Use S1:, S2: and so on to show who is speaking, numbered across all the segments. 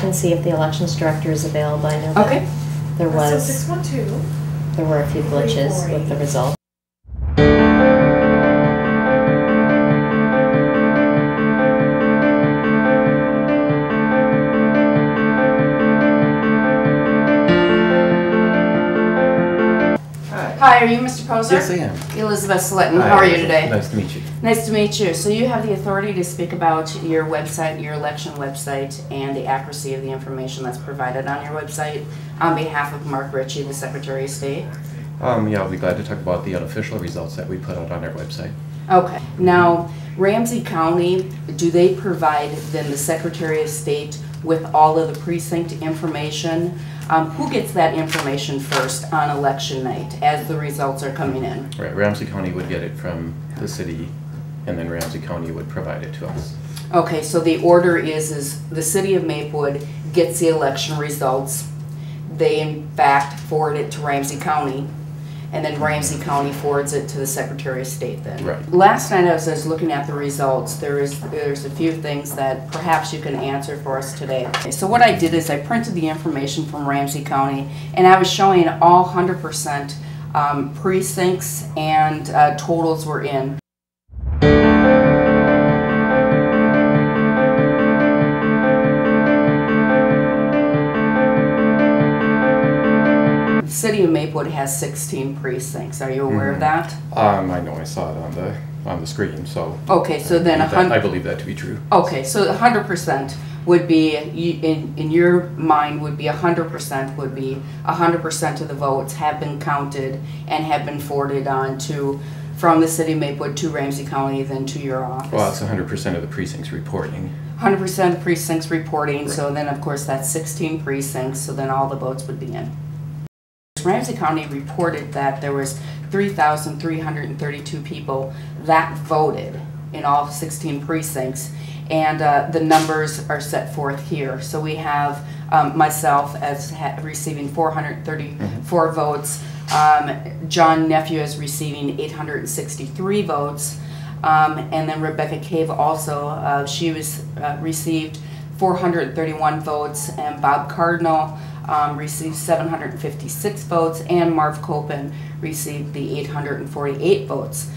S1: and see if the elections director is available. I know that
S2: Okay.
S1: there
S3: So 612.
S1: were a few glitches
S3: 348.
S1: with the result.
S2: Hi, are you Mr. Poser?
S4: Yes, I am.
S2: Elizabeth Slitton.
S4: Hi,
S2: How are you
S4: Elizabeth.
S2: today?
S4: Nice to meet you.
S2: Nice to meet you. So you have the authority to speak about your website, your election website, and the accuracy of the information that's provided on your website on behalf of Mark Ritchie, the Secretary of State.
S4: Yeah, I'll be glad to talk about the unofficial results that we put out on our website.
S2: Okay. Now, Ramsey County, do they provide then the Secretary of State with all of the precinct information? Who gets that information first on election night as the results are coming in?
S4: Right, Ramsey County would get it from the city, and then Ramsey County would provide it to us.
S2: Okay, so the order is the city of Maplewood gets the election results. They in fact forward it to Ramsey County, and then Ramsey County forwards it to the Secretary of State then.
S4: Right.
S2: Last night as I was looking at the results, there's a few things that perhaps you can answer for us today. So what I did is I printed the information from Ramsey County, and I was showing all 100% precincts and totals were in. The city of Maplewood has 16 precincts. Are you aware of that?
S4: I know I saw it on the screen, so.
S2: Okay, so then
S4: I believe that to be true.
S2: Okay, so 100% would be in your mind would be 100% would be 100% of the votes have been counted and have been forwarded on to from the city of Maplewood to Ramsey County, then to your office.
S4: Well, it's 100% of the precincts reporting.
S2: 100% of precincts reporting. Right. So then, of course, that's 16 precincts. So then all the votes would be in. Ramsey County reported that there was 3,332 people that voted in all 16 precincts, and the numbers are set forth here. So we have myself as receiving 434 votes, John Nephew is receiving 863 votes, and then Rebecca Cave also, she was received 431 votes, and Bob Cardinal received 756 votes, and Marv Copen received the 848 votes.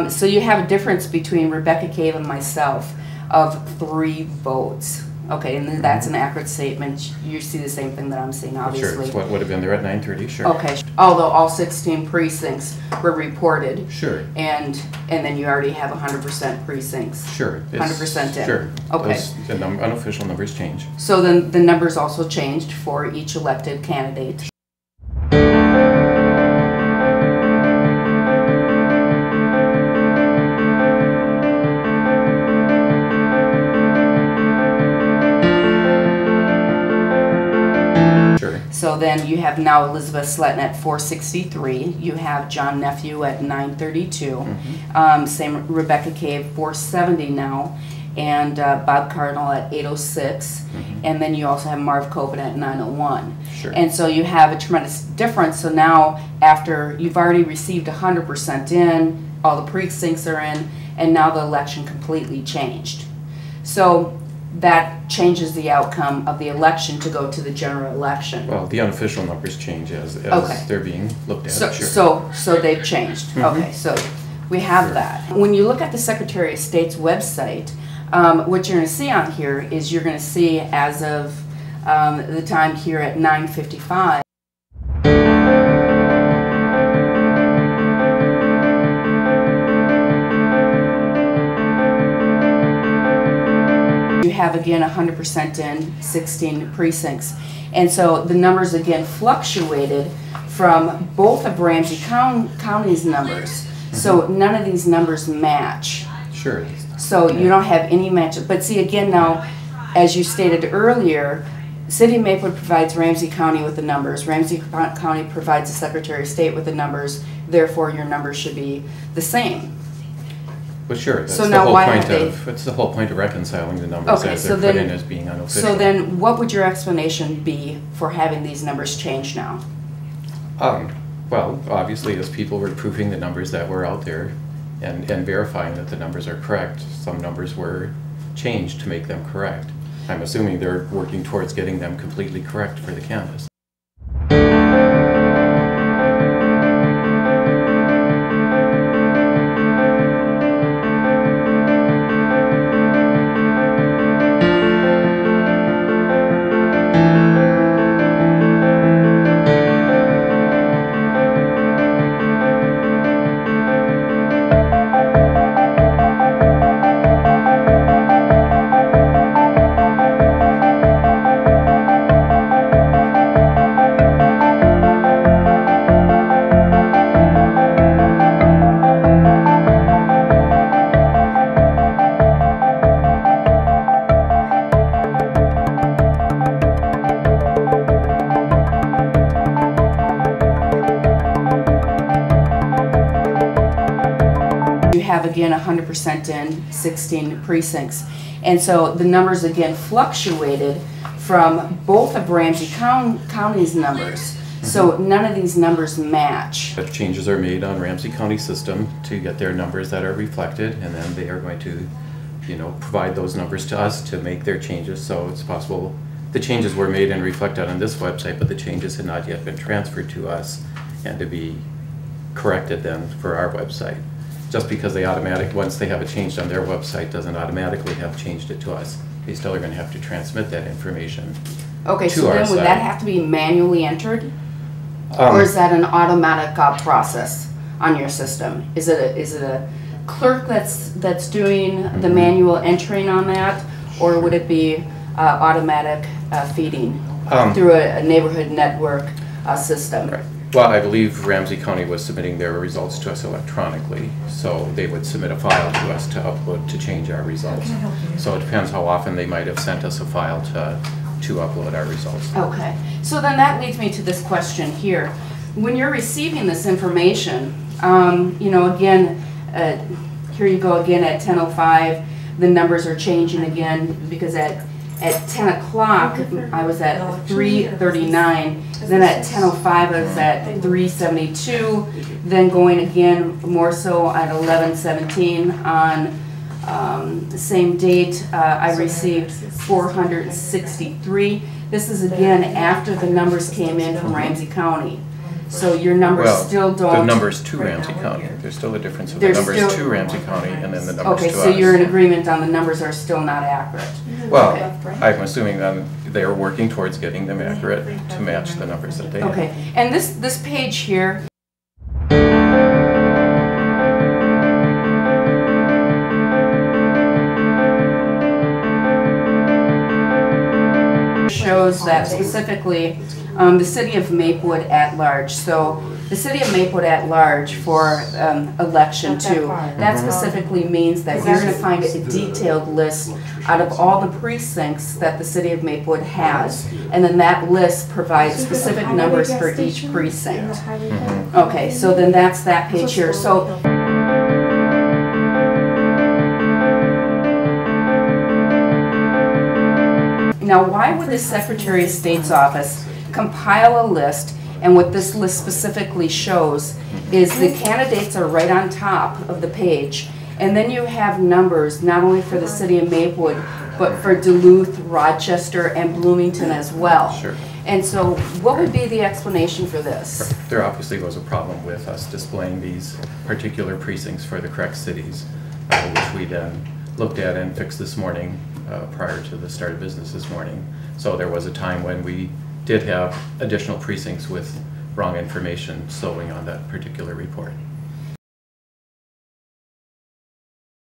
S2: So you have a difference between Rebecca Cave and myself of 3 votes. Okay, and that's an accurate statement. You see the same thing that I'm seeing, obviously.
S4: Sure, it's what would have been there at 9:30, sure.
S2: Okay, although all 16 precincts were reported.
S4: Sure.
S2: And then you already have 100% precincts.
S4: Sure.
S2: 100% in.
S4: Sure.
S2: Okay.
S4: The unofficial numbers change.
S2: So then the numbers also changed for each elected candidate. So then you have now Elizabeth Slitton at 463. You have John Nephew at 932. Same Rebecca Cave 470 now, and Bob Cardinal at 806. And then you also have Marv Copen at 901.
S4: Sure.
S2: And so you have a tremendous difference. So now after you've already received 100% in, all the precincts are in, and now the election completely changed. So that changes the outcome of the election to go to the general election.
S4: Well, the unofficial numbers change as
S2: Okay.
S4: they're being looked at.
S2: So,
S4: sure.
S2: so they've changed. Okay, so we have that. When you look at the Secretary of State's website, what you're going to see on here is you're going to see as of the time here at 9:55. You have again 100% in 16 precincts, and so the numbers again fluctuated from both of Ramsey County's numbers. So none of these numbers match.
S4: Sure.
S2: So you don't have any match. But see again now, as you stated earlier, City of Maplewood provides Ramsey County with the numbers. Ramsey County provides the Secretary of State with the numbers. Therefore, your numbers should be the same.
S4: Well, sure. That's
S2: So
S4: the
S2: now
S4: whole
S2: why
S4: point
S2: have they-
S4: of that's the whole point of reconciling the numbers
S2: Okay,
S4: as
S2: so
S4: they're put
S2: then-
S4: in as being unofficial.
S2: So then, what would your explanation be for having these numbers change now?
S4: Well, obviously, as people were proofing the numbers that were out there and verifying that the numbers are correct, some numbers were changed to make them correct. I'm assuming they're working towards getting them completely correct for the canvas.
S2: You have again 100% in 16 precincts. And so the numbers again fluctuated from both of Ramsey County's numbers. So none of these numbers match.
S4: But changes are made on Ramsey County system to get their numbers that are reflected, and then they are going to, provide those numbers to us to make their changes. So it's possible the changes were made and reflected on this website, but the changes had not yet been transferred to us and to be corrected then for our website. Just because once they have it changed on their website, doesn't automatically have changed it to us. They still are going to have to transmit that information
S2: Okay,
S4: to
S2: so
S4: our
S2: then would
S4: site.
S2: that have to be manually entered? Or is that an automatic process on your system? Is it a clerk that's doing the manual entering on that, or would it be automatic feeding through a neighborhood network system?
S4: Right. Well, I believe Ramsey County was submitting their results to us electronically, so they would submit a file to us to upload to change our results. So it depends how often they might have sent us a file to upload our results.
S2: Okay, so then that leads me to this question here. When you're receiving this information, again, here you go again at 10:05, the numbers are changing again because at 10 o'clock I was at 339, then at 10:05 I was at 372, then going again more so at 11:17 on the same date I received 463. This is again after the numbers came in from Ramsey County. So your numbers still don't...
S4: the numbers to Ramsey County. There's still a difference in the numbers to Ramsey County and then the numbers to us.
S2: Okay, so you're in agreement on the numbers are still not accurate.
S4: Well,
S2: Okay.
S4: I'm assuming then they are working towards getting them accurate to match the numbers that they have.
S2: Okay, and this page here shows that specifically the city of Maplewood at large. So the city of Maplewood at large for election 2, that specifically means that you're going to find a detailed list out of all the precincts that the city of Maplewood has, and then that list provides specific numbers for each precinct. Okay, so then that's that page here. So now, why would the Secretary of State's office compile a list, and what this list specifically shows is the candidates are right on top of the page, and then you have numbers not only for the city of Maplewood, but for Duluth, Rochester, and Bloomington as well.
S4: Sure.
S2: And so what would be the explanation for this?
S4: There obviously was a problem with us displaying these particular precincts for the correct cities, which we then looked at and fixed this morning prior to the start of business this morning. So there was a time when we did have additional precincts with wrong information showing on that particular report.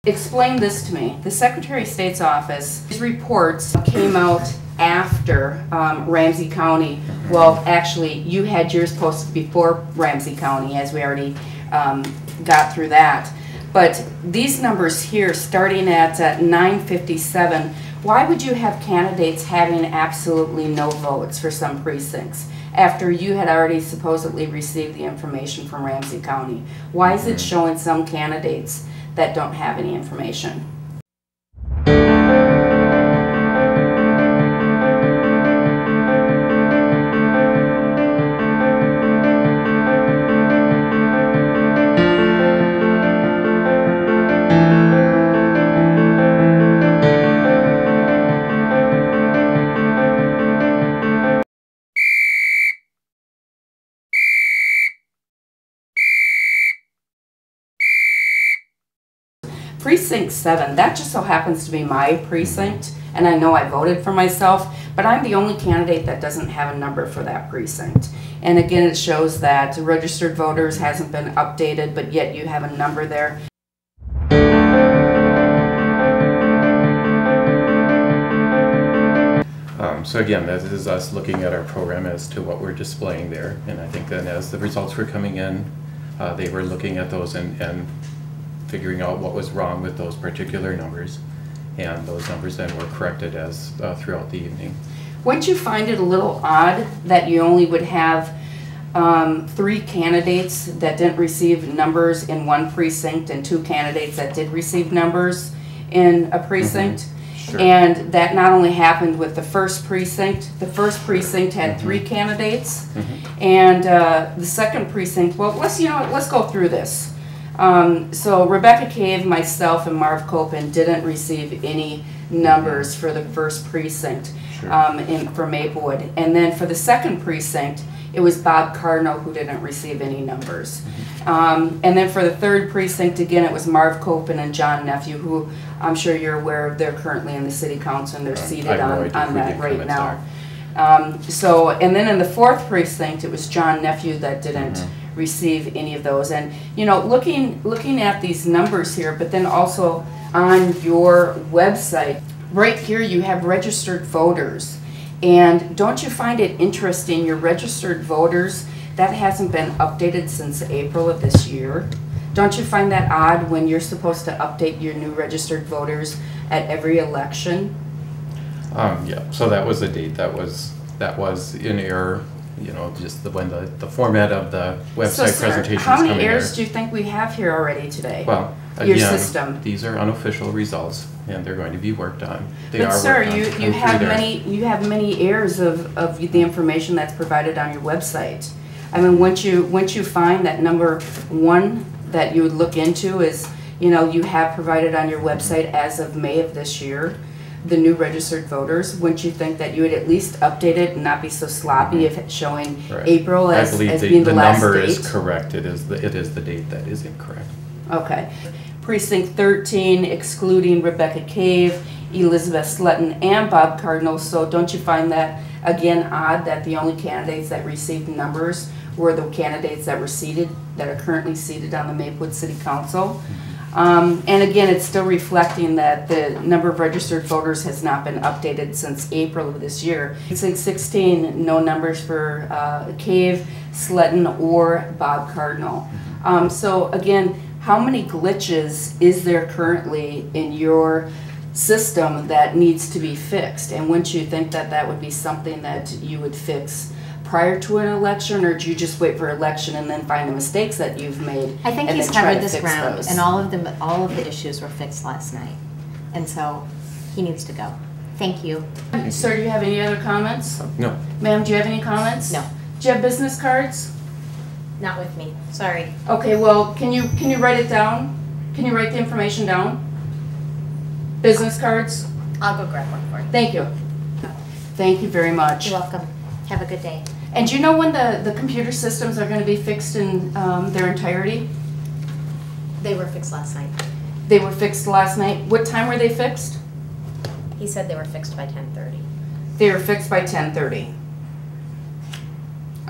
S2: Explain this to me. The Secretary of State's office, his reports came out after Ramsey County. Well, actually, you had yours posted before Ramsey County, as we already got through that. But these numbers here, starting at 9:57, why would you have candidates having absolutely no votes for some precincts after you had already supposedly received the information from Ramsey County? Why is it showing some candidates that don't have any information? Precinct 7, that just so happens to be my precinct, and I know I voted for myself, but I'm the only candidate that doesn't have a number for that precinct. And again, it shows that registered voters hasn't been updated, but yet you have a number there.
S4: So again, this is us looking at our program as to what we're displaying there, and I think then as the results were coming in, they were looking at those and figuring out what was wrong with those particular numbers, and those numbers then were corrected as throughout the evening.
S2: Wouldn't you find it a little odd that you only would have 3 candidates that didn't receive numbers in one precinct and 2 candidates that did receive numbers in a precinct?
S4: Sure.
S2: And that not only happened with the first precinct had 3 candidates, and the second precinct, well, let's go through this. So Rebecca Cave, myself, and Marv Copen didn't receive any numbers for the first precinct.
S4: Sure.
S2: For Maplewood. And then for the second precinct, it was Bob Cardinal who didn't receive any numbers. And then for the third precinct, again, it was Marv Copen and John Nephew, who I'm sure you're aware of. They're currently in the city council and they're seated on that right now. And then in the fourth precinct, it was John Nephew that didn't receive any of those. And you know, looking at these numbers here, but then also on your website, right here you have registered voters. And don't you find it interesting, your registered voters, that hasn't been updated since April of this year? Don't you find that odd when you're supposed to update your new registered voters at every election?
S4: Yeah, so that was a date that was in error, you know, just when the format of the website presentation is coming.
S2: How many errors do you think we have here already today?
S4: Well,
S2: your
S4: again,
S2: system.
S4: These are unofficial results, and they're going to be worked on.
S2: But sir, you have many errors of the information that's provided on your website. I mean, once you find that number 1 that you would look into is, you know, you have provided on your website as of May of this year, the new registered voters, wouldn't you think that you would at least update it and not be so sloppy if it's showing April as being the last date?
S4: I believe the number is correct. It is the date that is incorrect.
S2: Okay. Precinct 13, excluding Rebecca Cave, Elizabeth Slutton, and Bob Cardinal. So don't you find that, again, odd that the only candidates that received numbers were the candidates that were seated, that are currently seated on the Maplewood City Council? And again, it's still reflecting that the number of registered voters has not been updated since April of this year. Precinct 16, no numbers for Cave, Slutton, or Bob Cardinal. So again, how many glitches is there currently in your system that needs to be fixed? And wouldn't you think that that would be something that you would fix prior to an election, or do you just wait for election and then find the mistakes that you've made?
S1: I think he's covered this ground, and all of the issues were fixed last night, and so he needs to go. Thank you.
S2: Sir, do you have any other comments?
S4: No.
S2: Ma'am, do you have any comments?
S1: No.
S2: Do you have business cards?
S1: Not with me. Sorry.
S2: Okay, well, can you write it down? Can you write the information down? Business cards?
S1: I'll go grab one for you.
S2: Thank you. Thank you very much.
S1: You're welcome. Have a good day.
S2: And do you know when the computer systems are going to be fixed in their entirety?
S1: They were fixed last night.
S2: They were fixed last night. What time were they fixed?
S1: He said they were fixed by 10:30.
S2: They were fixed by 10:30.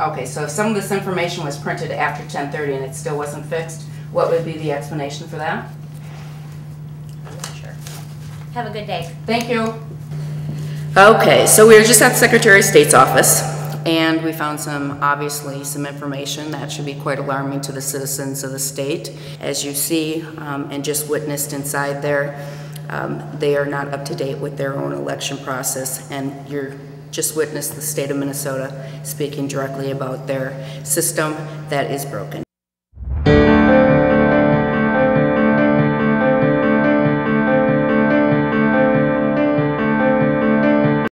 S2: Okay, so if some of this information was printed after 10:30 and it still wasn't fixed, what would be the explanation for that?
S1: I'm not sure. Have a good day.
S2: Thank you. Okay, so we were just at the Secretary of State's office, and we found obviously some information that should be quite alarming to the citizens of the state. As you see and just witnessed inside there, they are not up to date with their own election process, and you're just witnessed the state of Minnesota speaking directly about their system that is broken.